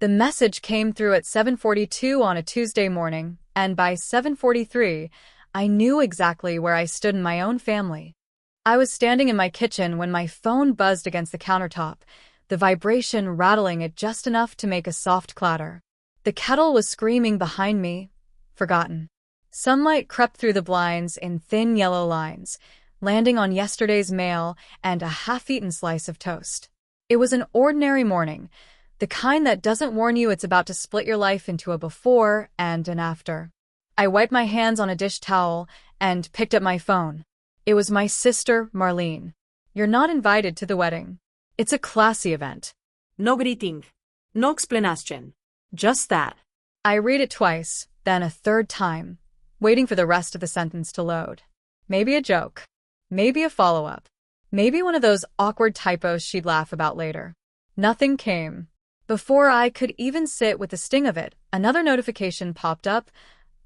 The message came through at 7:42 on a Tuesday morning, and by 7:43, I knew exactly where I stood in my own family. I was standing in my kitchen when my phone buzzed against the countertop, the vibration rattling it just enough to make a soft clatter. The kettle was screaming behind me, forgotten. Sunlight crept through the blinds in thin yellow lines, landing on yesterday's mail and a half-eaten slice of toast. It was an ordinary morning, the kind that doesn't warn you it's about to split your life into a before and an after. I wiped my hands on a dish towel and picked up my phone. It was my sister, Marlene. "You're not invited to the wedding. It's a classy event." No greeting. No explanation. Just that. I read it twice, then a third time, waiting for the rest of the sentence to load. Maybe a joke. Maybe a follow-up. Maybe one of those awkward typos she'd laugh about later. Nothing came. Before I could even sit with the sting of it, another notification popped up,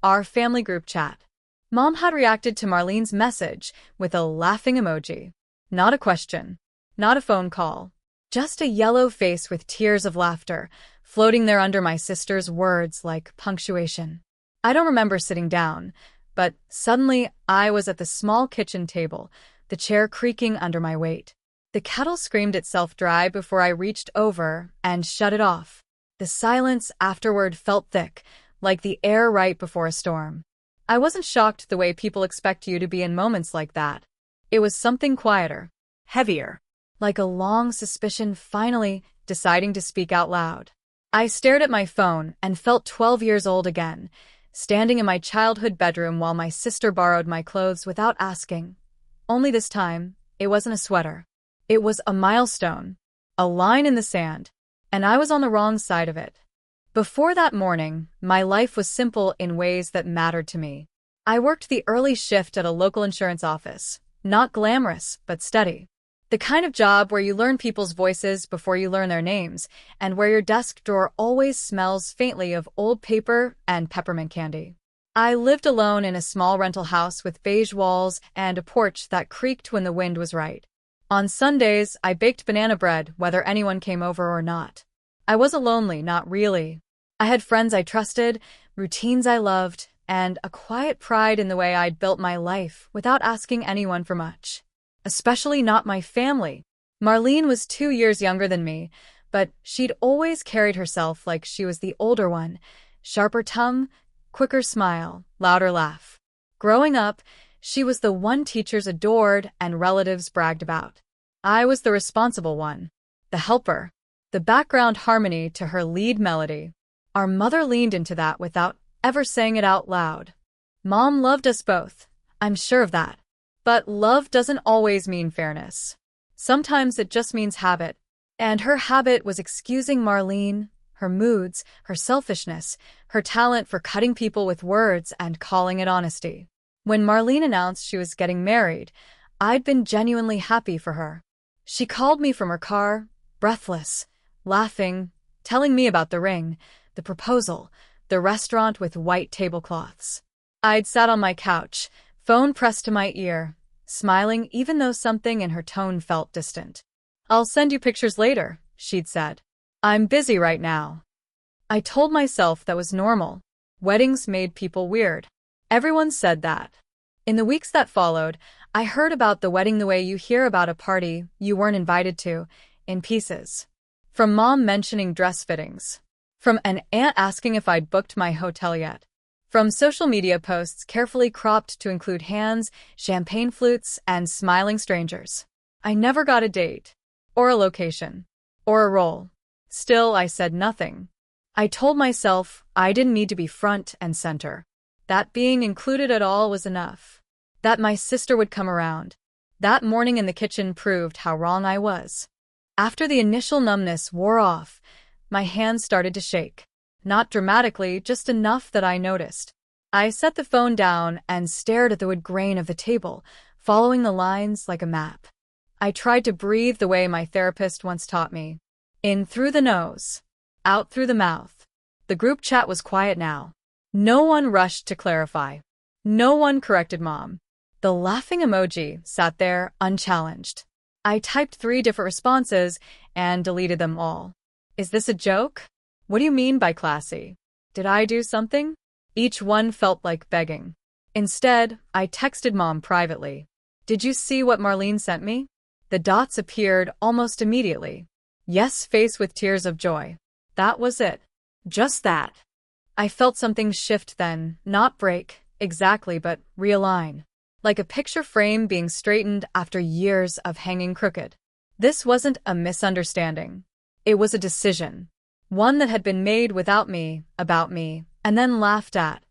our family group chat. Mom had reacted to Marlene's message with a laughing emoji. Not a question. Not a phone call. Just a yellow face with tears of laughter, floating there under my sister's words like punctuation. I don't remember sitting down, but suddenly I was at the small kitchen table, the chair creaking under my weight. The kettle screamed itself dry before I reached over and shut it off. The silence afterward felt thick, like the air right before a storm. I wasn't shocked the way people expect you to be in moments like that. It was something quieter, heavier, like a long suspicion finally deciding to speak out loud. I stared at my phone and felt 12 years old again, standing in my childhood bedroom while my sister borrowed my clothes without asking. Only this time, it wasn't a sweater. It was a milestone, a line in the sand, and I was on the wrong side of it. Before that morning, my life was simple in ways that mattered to me. I worked the early shift at a local insurance office, not glamorous, but steady. The kind of job where you learn people's voices before you learn their names, and where your desk drawer always smells faintly of old paper and peppermint candy. I lived alone in a small rental house with beige walls and a porch that creaked when the wind was right. On Sundays, I baked banana bread whether anyone came over or not. I wasn't lonely, not really. I had friends I trusted, routines I loved, and a quiet pride in the way I'd built my life without asking anyone for much. Especially not my family. Marlene was 2 years younger than me, but she'd always carried herself like she was the older one. Sharper tongue, quicker smile, louder laugh. Growing up, she was the one teachers adored and relatives bragged about. I was the responsible one, the helper, the background harmony to her lead melody. Our mother leaned into that without ever saying it out loud. Mom loved us both, I'm sure of that. But love doesn't always mean fairness. Sometimes it just means habit. And her habit was excusing Marlene, her moods, her selfishness, her talent for cutting people with words and calling it honesty. When Marlene announced she was getting married, I'd been genuinely happy for her. She called me from her car, breathless, laughing, telling me about the ring, the proposal, the restaurant with white tablecloths. I'd sat on my couch, phone pressed to my ear, smiling even though something in her tone felt distant. "I'll send you pictures later," she'd said. "I'm busy right now." I told myself that was normal. Weddings made people weird. Everyone said that. In the weeks that followed, I heard about the wedding the way you hear about a party you weren't invited to, in pieces. From mom mentioning dress fittings. From an aunt asking if I'd booked my hotel yet. From social media posts carefully cropped to include hands, champagne flutes, and smiling strangers. I never got a date, or a location, or a role. Still, I said nothing. I told myself I didn't need to be front and center. That being included at all was enough. That my sister would come around. That morning in the kitchen proved how wrong I was. After the initial numbness wore off, my hands started to shake. Not dramatically, just enough that I noticed. I set the phone down and stared at the wood grain of the table, following the lines like a map. I tried to breathe the way my therapist once taught me. In through the nose, out through the mouth. The group chat was quiet now. No one rushed to clarify. No one corrected mom. The laughing emoji sat there unchallenged. I typed 3 different responses and deleted them all. Is this a joke? What do you mean by classy? Did I do something? Each one felt like begging. Instead, I texted Mom privately. Did you see what Marlene sent me? The dots appeared almost immediately. Yes, face with tears of joy. That was it. Just that. I felt something shift then, not break, exactly, but realign. Like a picture frame being straightened after years of hanging crooked. This wasn't a misunderstanding. It was a decision. One that had been made without me, about me, and then laughed at.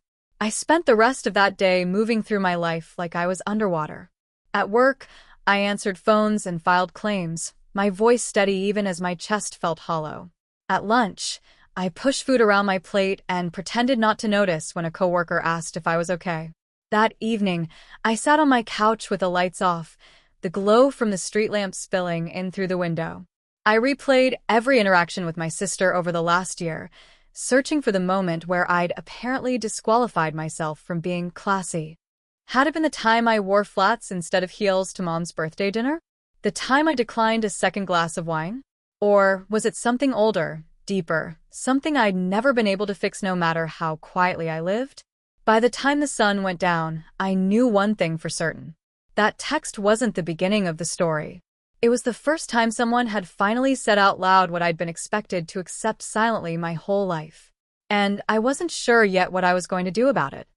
I spent the rest of that day moving through my life like I was underwater. At work, I answered phones and filed claims, my voice steady even as my chest felt hollow. At lunch, I pushed food around my plate and pretended not to notice when a coworker asked if I was okay. That evening, I sat on my couch with the lights off, the glow from the street lamp spilling in through the window. I replayed every interaction with my sister over the last year, searching for the moment where I'd apparently disqualified myself from being classy. Had it been the time I wore flats instead of heels to Mom's birthday dinner? The time I declined a second glass of wine? Or was it something older, deeper, something I'd never been able to fix no matter how quietly I lived? By the time the sun went down, I knew one thing for certain. That text wasn't the beginning of the story. It was the first time someone had finally said out loud what I'd been expected to accept silently my whole life. And I wasn't sure yet what I was going to do about it.